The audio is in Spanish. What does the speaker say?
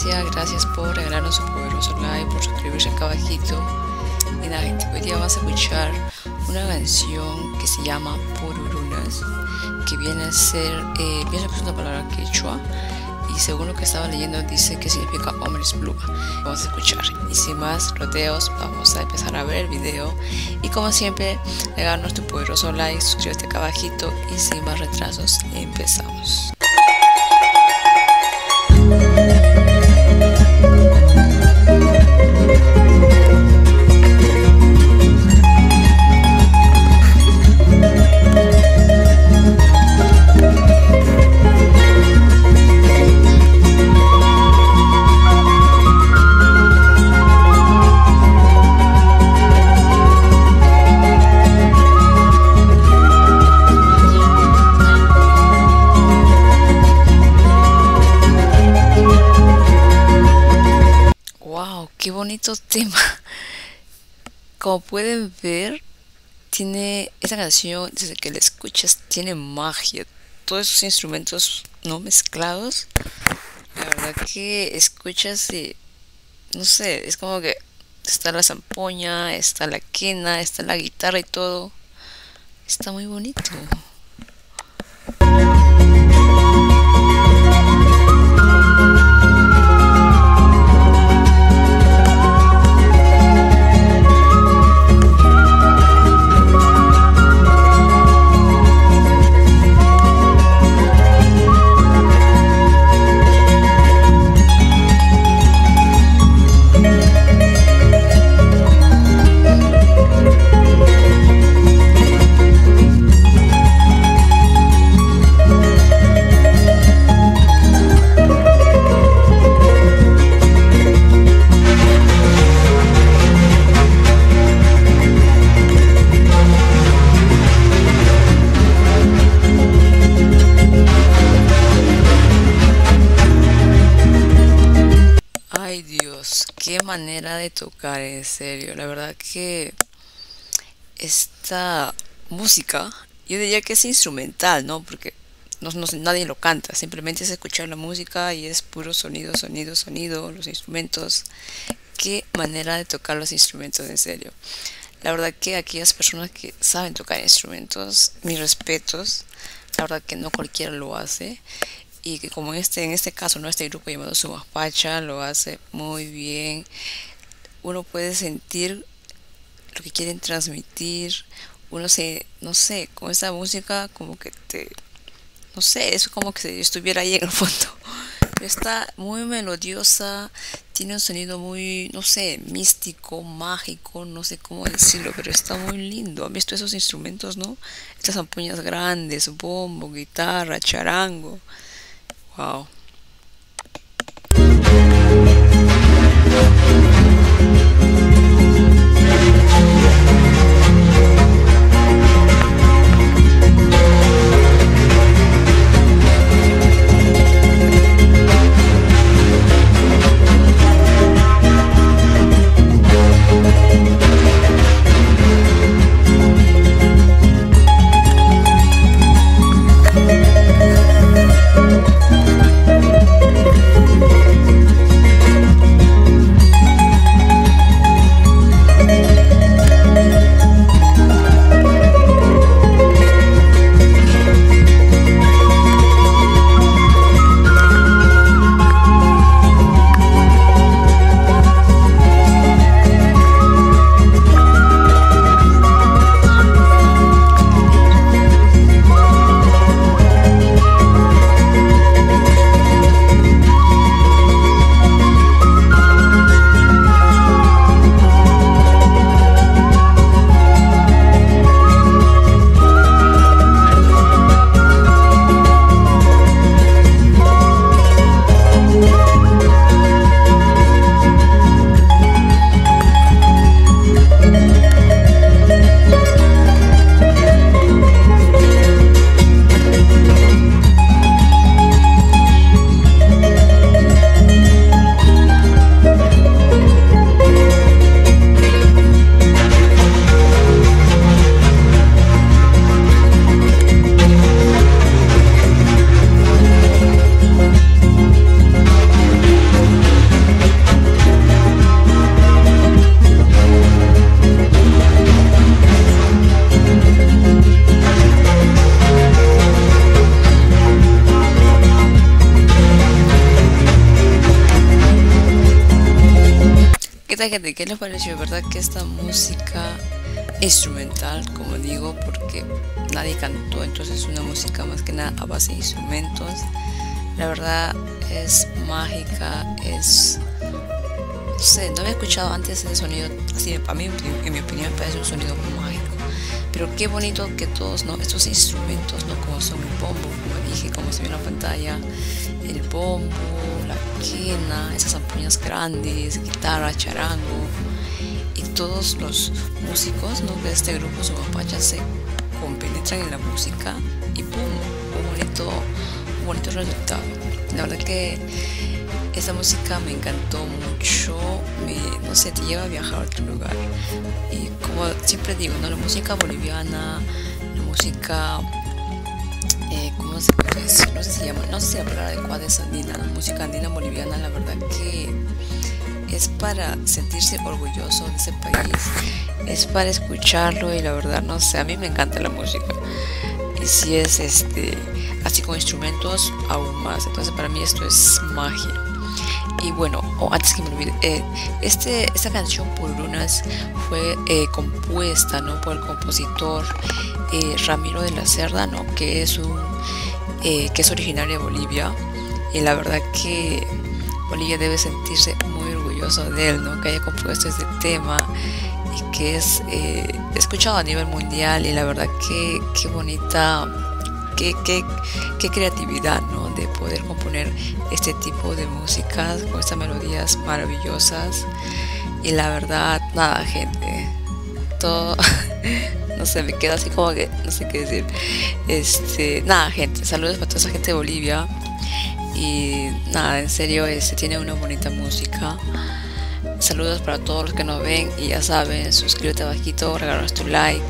gracias por regalarnos su poderoso like, por suscribirse acá abajito. Y nada, gente, hoy día vas a escuchar una canción que se llama Pururunas, que viene a ser, pienso que es una palabra quechua, y según lo que estaba leyendo dice que significa hombres pluma. Vamos a escuchar, y sin más rodeos, vamos a empezar a ver el video. Y como siempre, regálanos tu poderoso like, suscríbete acá abajito, y sin más retrasos, empezamos. Wow, qué bonito tema. Como pueden ver, tiene esta canción, desde que la escuchas, tiene magia. Todos esos instrumentos no mezclados. La verdad que escuchas y no sé, es como que está la zampoña, está la quena, está la guitarra y todo. Está muy bonito. Ay Dios, qué manera de tocar, en serio. La verdad que esta música, yo diría que es instrumental, ¿no? Porque nadie lo canta, simplemente es escuchar la música y es puro sonido, sonido, sonido, los instrumentos. Qué manera de tocar los instrumentos, en serio. La verdad que aquellas personas que saben tocar instrumentos, mis respetos. La verdad que no cualquiera lo hace. Y que como en este caso, ¿no? Este grupo llamado Sumapacha lo hace muy bien. Uno puede sentir lo que quieren transmitir. Uno se, no sé, con esta música como que no sé, es como que si estuviera ahí en el fondo. Pero está muy melodiosa, tiene un sonido muy, no sé, místico, mágico, no sé cómo decirlo, pero está muy lindo. ¿Han visto esos instrumentos, no? Estas ampuñas grandes, bombo, guitarra, charango. Wow. verdad, gente, ¿qué les pareció? ¿Verdad que esta música instrumental, como digo, porque nadie cantó, entonces es una música más que nada a base de instrumentos? La verdad es mágica, es... No sé, no había escuchado antes ese sonido, así a mí, en mi opinión, me parece un sonido mágico. Pero qué bonito que todos, ¿no? Estos instrumentos, ¿no? Como son el bombo, como dije, como se ve en la pantalla, el bombo, la quena, esas ampoñas grandes, guitarra, charango, y todos los músicos, ¿no? De este grupo Sumapacha se compenetran en la música y ¡pum! Un bonito resultado. La verdad que esta música me encantó mucho, no sé, te lleva a viajar a otro lugar. Y como siempre digo, ¿no? La música boliviana, la música, ¿cómo se puede decir? No sé si llama, no sé si la palabra adecuada es andina, la música andina boliviana, la verdad que es para sentirse orgulloso de ese país, es para escucharlo y la verdad, no sé, a mí me encanta la música. Y si es así con instrumentos, aún más. Entonces para mí esto es magia. Y bueno, antes que me olvide, esta canción Pururunas fue compuesta, ¿no? Por el compositor Ramiro de la Cerda, ¿no? Que es originario de Bolivia. Y la verdad que Bolivia debe sentirse muy orgulloso de él, ¿no? Que haya compuesto este tema y que es escuchado a nivel mundial. Y la verdad que qué bonita, qué creatividad, ¿no? De poder componer este tipo de músicas con estas melodías maravillosas. Y la verdad, nada, gente, todo, no sé, me quedo así como que no sé qué decir. Nada, gente, saludos para toda esa gente de Bolivia. Y nada, en serio, tiene una bonita música. Saludos para todos los que nos ven y ya saben, suscríbete abajito, regálanos tu like